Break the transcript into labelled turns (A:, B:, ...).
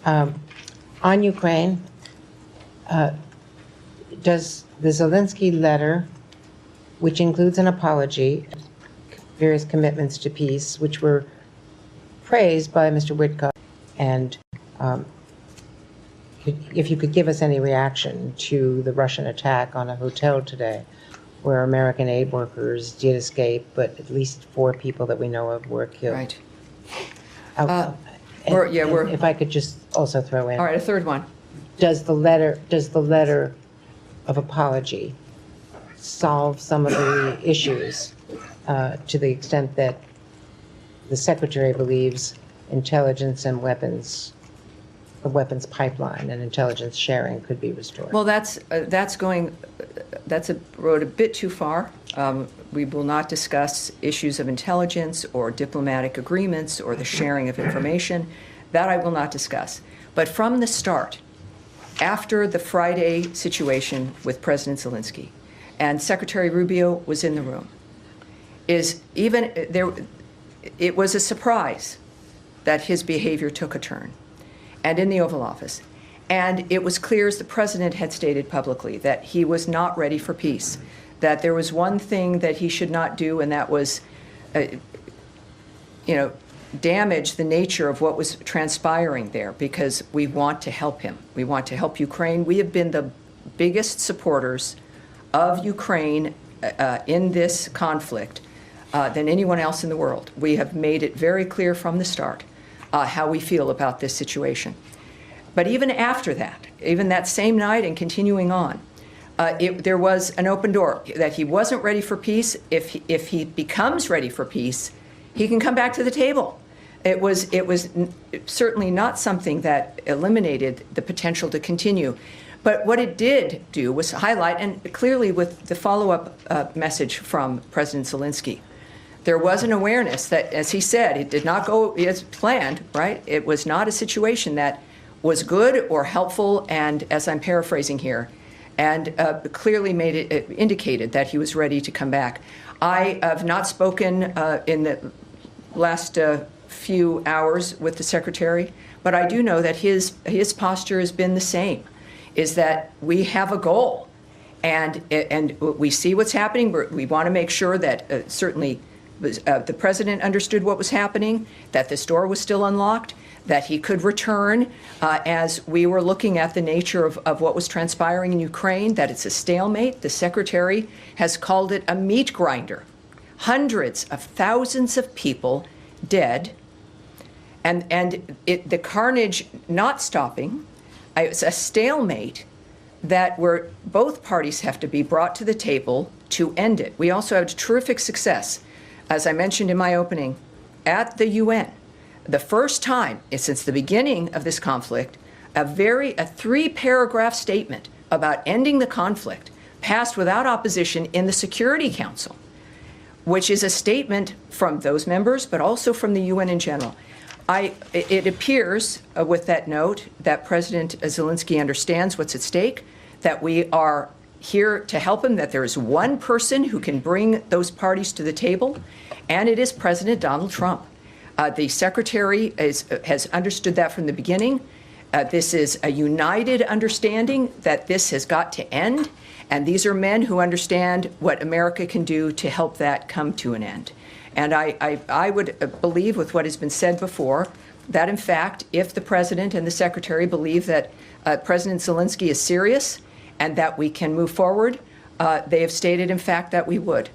A: On Ukraine, does the Zelensky letter, which includes an apology, various commitments to peace, which were praised by Mr. Witkoff, and if you could give us any reaction to the Russian attack on a hotel today, where American aid workers did escape, but at least 4 people that we know of were killed.
B: Right.
A: If I could just also throw in.
B: All right, a third one.
A: Does the letter of apology solve some of the issues to the extent that the Secretary believes intelligence and the weapons pipeline and intelligence sharing could be restored?
B: Well, that's a road a bit too far. We will not discuss issues of intelligence or diplomatic agreements or the sharing of information. That I will not discuss. But from the start, after the Friday situation with President Zelensky, and Secretary Rubio was in the room, it was a surprise that his behavior took a turn, and in the Oval Office. And it was clear, as the president had stated publicly, that he was not ready for peace, that there was one thing that he should not do, and that was, damage the nature of what was transpiring there, because we want to help him. We want to help Ukraine. We have been the biggest supporters of Ukraine in this conflict than anyone else in the world. We have made it very clear from the start how we feel about this situation. But even after that, even that same night and continuing on, there was an open door that he wasn't ready for peace. If he becomes ready for peace, he can come back to the table. It was certainly not something that eliminated the potential to continue. But what it did do was highlight, and clearly with the follow-up message from President Zelensky, there was an awareness that, as he said, it did not go as planned, right? It was not a situation that was good or helpful, and as I'm paraphrasing here, and clearly indicated that he was ready to come back. I have not spoken in the last few hours with the Secretary, but I do know that his posture has been the same, is that we have a goal, and we see what's happening. We want to make sure that certainly the president understood what was happening, that this door was still unlocked, that he could return as we were looking at the nature of what was transpiring in Ukraine, that it's a stalemate. The Secretary has called it a meat grinder. Hundreds of thousands of people dead, and the carnage not stopping. It's a stalemate where both parties have to be brought to the table to end it. We also had terrific success, as I mentioned in my opening, at the UN. The first time since the beginning of this conflict, a 3-paragraph statement about ending the conflict passed without opposition in the Security Council, which is a statement from those members, but also from the UN in general. It appears with that note that President Zelensky understands what's at stake, that we are here to help him, that there is one person who can bring those parties to the table, and it is President Donald Trump. The Secretary has understood that from the beginning. This is a united understanding that this has got to end, and these are men who understand what America can do to help that come to an end. And I would believe, with what has been said before, that in fact, if the President and the Secretary believe that President Zelensky is serious and that we can move forward, they have stated, in fact, that we would.